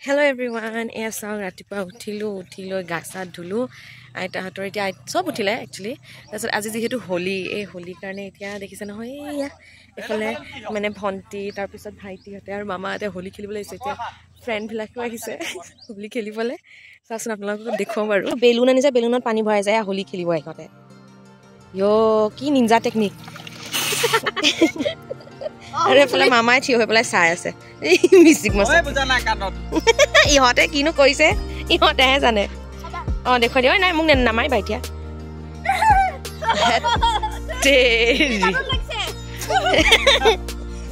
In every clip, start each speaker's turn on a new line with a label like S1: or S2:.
S1: Hello everyone, এয়া চাওক ৰাতিপুৱা উঠিলো গা-চা ধুলো আইতাহঁতৰ এতিয়া চব উঠিলে একচুৱেলি তাৰপিছত আজি যিহেতু হোলী এই হোলীৰ কাৰণে এতিয়া দেখিছে নহয় এয়া এফালে মানে ভণ্টি তাৰপিছত ভাইটিহঁতে আৰু মামাহঁতে হোলী খেলিবলৈ আহিছে এতিয়া ফ্ৰেণ্ডবিলাকো আহিছে হোলী খেলিবলৈ চাওকচোন আপোনালোকক দেখুৱাম বাৰু বেলুন আনিছে বেলুনত পানী ভৰাই যায় হোলী খেলিব এখতে কি নিঞ্জা টেকনিক আৰু এফালে মামাই থিয় হৈ পেলাই চাই আছে মিউজিক মছে ইহঁতে কিনো কৰিছে ইহঁতেহে জানে দেখুৱাই দিয়া নাই মোক নামাৰিবা এতিয়া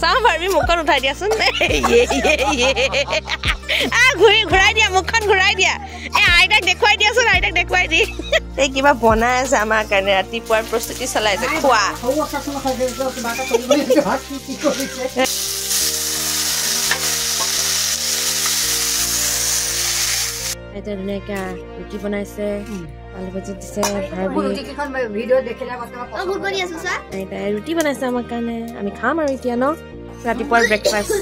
S1: চাওঁ পাৰিবি মুখখন উঠাই দিয়াচোন ঘূৰাই দিয়া মুখখন ঘূৰাই দিয়া আইতাক দেখুৱাই দিয়াচোন আইতাক দেখুৱাই দি এই কিবা বনাই আছে আমাৰ কাৰণে ৰাতিপুৱাৰ প্ৰস্তুতি চলাইছে খোৱা আইতা ধুনীয়াকে ৰুটি বনাইছে আলু ভাজি দিছে আইতাই ৰুটি বনাইছে আমাৰ কাৰণে আমি খাম আৰু এতিয়া ন ৰাতিপুৱাৰ ব্ৰেকফাষ্ট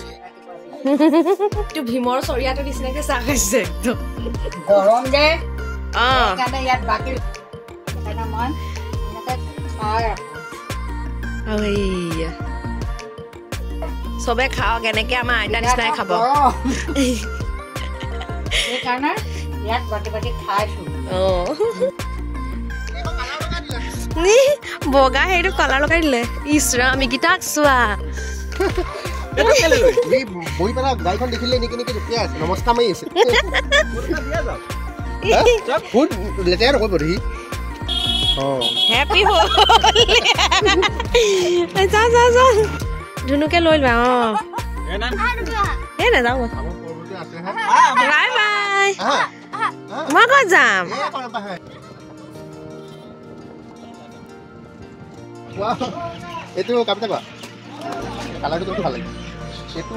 S1: এইটো ভীমৰ চৰিয়াটো নিচিনাকে চাহ খাইছে একদম
S2: গৰম যে
S1: ইয়াত বাকী চবে খাওক এনেকে আমাৰ আইতা নিচিনাই খাব
S2: সেইকাৰণে ইয়াত বাটি বাটি খাইছো
S1: বগা সেইটো কলাৰ লগাই দিলে ইছৰা আমি গীতাক চোৱা
S3: নমস্কাৰ মাৰি আছে
S1: ধুনুকে লৈ লোৱা নাযাওঁ বাই বাই মই ক'ত যাম
S3: এইটো কাপিতা কোৱা কালাৰটো কোনটো ভাল লাগে সেইটো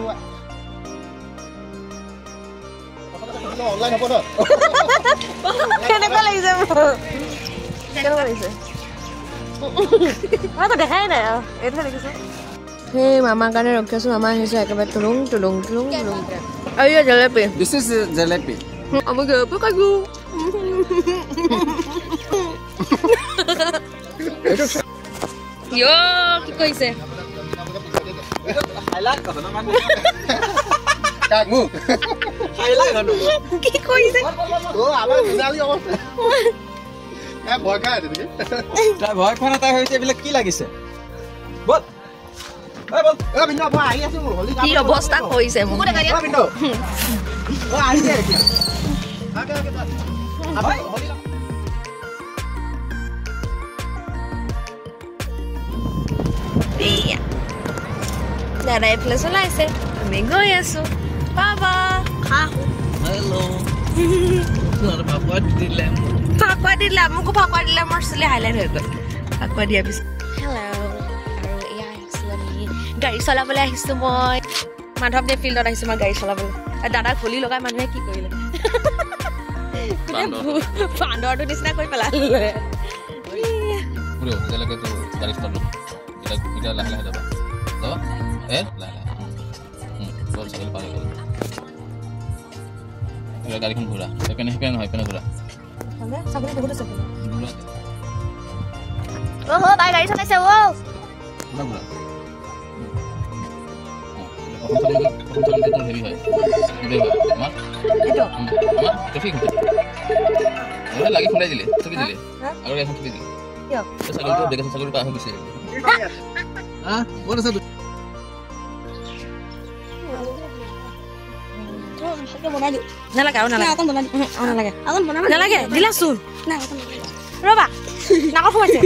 S3: অনলাইন হ'ব ন
S1: কেনেকুৱা লাগিছে কেনেকুৱা লাগিছে মইতো দেখাই নাই আৰু এইটোহে দেখিছো সেই মামাৰ কাৰণে ৰখি আছো মামা আহিছে একেবাৰে তুলুং তুলুং তুলুং তুলুং আৰু ইয়া জেলেপি
S3: দিছ ইজ জেলেপি
S1: আমি জেলেপি খাইছো কি কৈছে কি কৈছে
S3: ভয় খোৱা তাই হৈছে এইবিলাক কি লাগিছে
S1: কি অৱস্থা কৰিছে মোক দাদা এইফালে চলাইছে আমি গৈ আছো বাবা ফাকুৱা দিলে মোকো ফাকুৱা দিলে মোৰ চুলি হাইলাইট হৈ গ'ল ফাকুৱা দিয়াৰ পিছত গাড়ী চলাবলৈ আহিছো মই মাধৱদেৱ ফিল্ডত আহিছো মই গাড়ী চলাবলৈ দাদাক হোলী লগাই মানুহে কি কৰিলে বান্দৰটো নিচিনা কৰি পেলালে
S4: গাড়ীখন ঘূৰা সেইপিনে নহয় সেইপিনে ঘূৰা
S1: গাড়ী চলাইছে
S4: হেৰি হয় লাগি খুলাই দিলে চবি দিলে আৰু এখন চবি দিলে ছাগলীটো দেখে ছাগলীটো পাৰ হৈ গৈছে
S1: নালাগে আৰু নালাগে দিলাচোন ৰবা নাকৰ সোমাইছে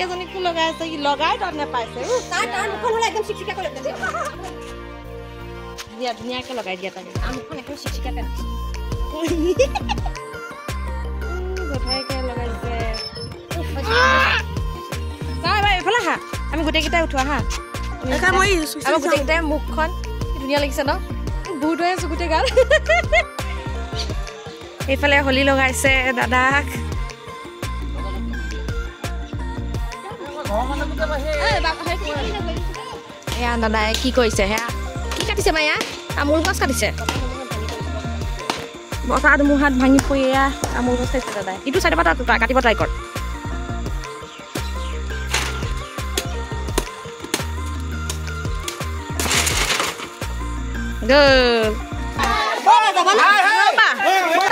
S1: এজনীকো লগাই আছে কি লগাই তাত নাপাইছে ধুনীয়াকে লগাই দিয়া তাকে আমখন একদম চিকচিকাতে জেঠাইকে লগাইছে এইফালে হা আমি গোটেইকেইটাই উঠোৱা হা আমাৰ গোটেইকেইটাই মুখখন ধুনীয়া লাগিছে ন বহুত হৈ আছো গোটেই গাল এইফালে হোলী লগাইছে দাদাক এয়া দাদাই কি কৰিছে সেয়া কি কাটিছে মায়া তামোল গছ কাটিছে বতাহ ধুমুহাত ভাঙি পৰি এয়া তামোল গছ কাটিছে দাদাই ইটো চাইডৰ পৰা কাটিব ট্ৰাই কৰ Good.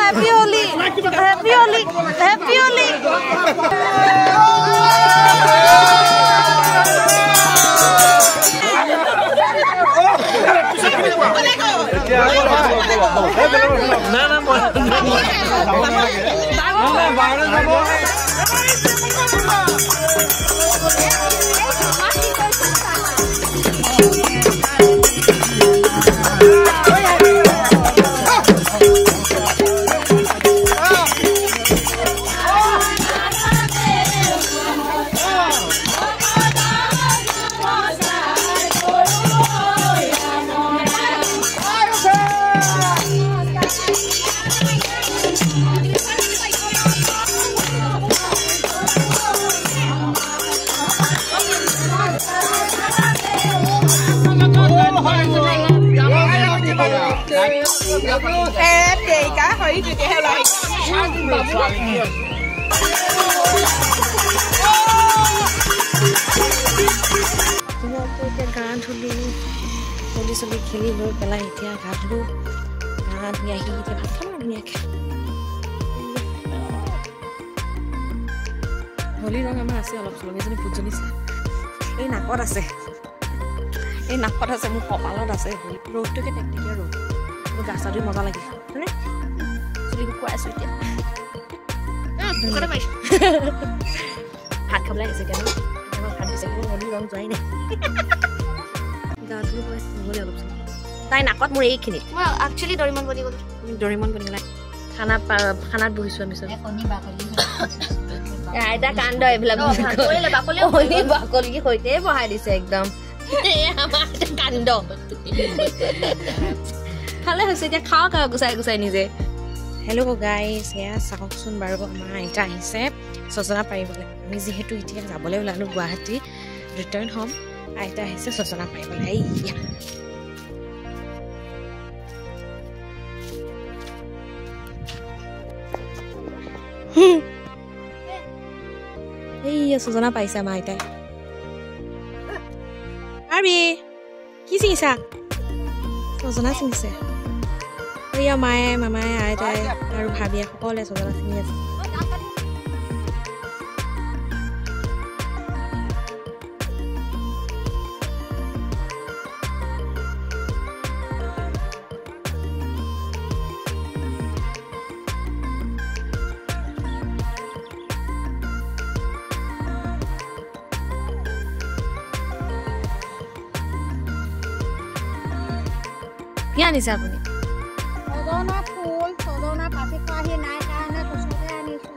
S1: Happy Holi. Happy Holi. Happy Holi. গান ধুলো হলি চলি খেলি লৈ পেলাই এতিয়া গা ধুলো গা ধুই আহি এতিয়া ভাত খাম আৰু ধুনীয়াকৈ হলি ৰং আমাৰ আছে অলপ চলপ এজনী ভোটজনী এই নাকত আছে মোৰ কপালত আছে ৰ'দটোকে টেকটেকীয়া ৰ'দ মোৰ গা চা ধুই মজা লাগিল হয়নে চুলি শুকুৱাই আছোঁ এতিয়া ভাত খাবলৈ আহিছে এতিয়া ভাত দিছে কিন্তু হলি ৰং যোৱাই নাই গা ধুলো নহ'লে অলপ চলপ তাই নাকত মোৰ এইখিনিত
S5: একচুৱেলি দৰিমন বনি গ'ল
S1: খানাত বহিছোঁ আমি চব
S5: আইতা কাণ্ড এইবিলাক বাকলিৰ সৈতে বহাই দিছে একদম কাণ্ড
S1: ভালে হৈছে এতিয়া খাওক আৰু গুচাই গুচাই নিজে হেল্ল' গাইজ এয়া চাওকচোন বাৰু আমাৰ আইতা আহিছে ছজনা পাৰিবলৈ আমি যিহেতু এতিয়া যাবলৈ ওলালোঁ গুৱাহাটী ৰিটাৰ্ণ হ'ম আইতা আহিছে ছজনা পাৰিবলৈ এইয়া ছজনা পাইছে আমাৰ আইতাই আবি কি ছিঙিছা ছজনা ছিঙিছে এইয়া মায়ে মামায়ে আইতাই আৰু ভাবিয়ে সকলোৱে ছজনা ছিঙি আছে কি আনিছে আপুনি
S2: ছজনা ফুল ছজনা পাচি খোৱাহি নাই কাৰণে কোচতে আনিছোঁ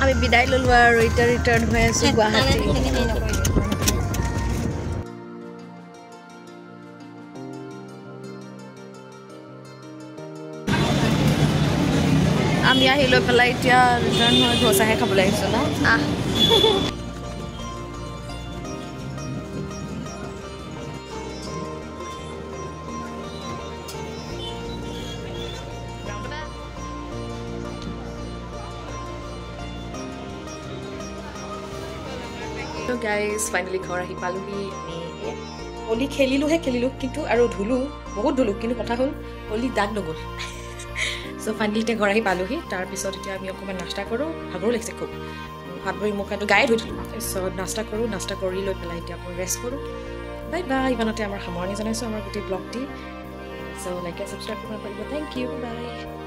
S1: আমি বিদায় ল'লোঁ আৰু এতিয়া ৰিটাৰ্ণ হৈ আছোঁ গুৱাহাটী আমি আহি লৈ পেলাই এতিয়া ৰিটাৰ্ণ হৈ ধোচাহে খাবলৈ আহিছোঁ ন গাইজ ফাইনেলি ঘৰ আহি পালোহি আমি হলি খেলিলোঁ কিন্তু আৰু বহুত ধুলোঁ কিন্তু কথা হ'ল হলি দাগ নগ'ল চ' ফাইনেলি এতিয়া ঘৰ আহি পালোহি তাৰপিছত এতিয়া আমি অকণমান নাস্তা কৰোঁ ভাগৰো লাগিছে খুব হাত ভৰি মুখ হাতটো গায়ে ধুই দিলোঁ তাৰপিছত নাস্তা কৰি লৈ পেলাই এতিয়া অকণমান ৰেষ্ট কৰোঁ বাই বাই ইমানতে আমাৰ সামৰণি জনাইছোঁ আমাৰ গোটেই ব্লগটি চ' লাইক ছাবস্ক্ৰাইব কৰিব পাৰিব থেংক ইউ বাই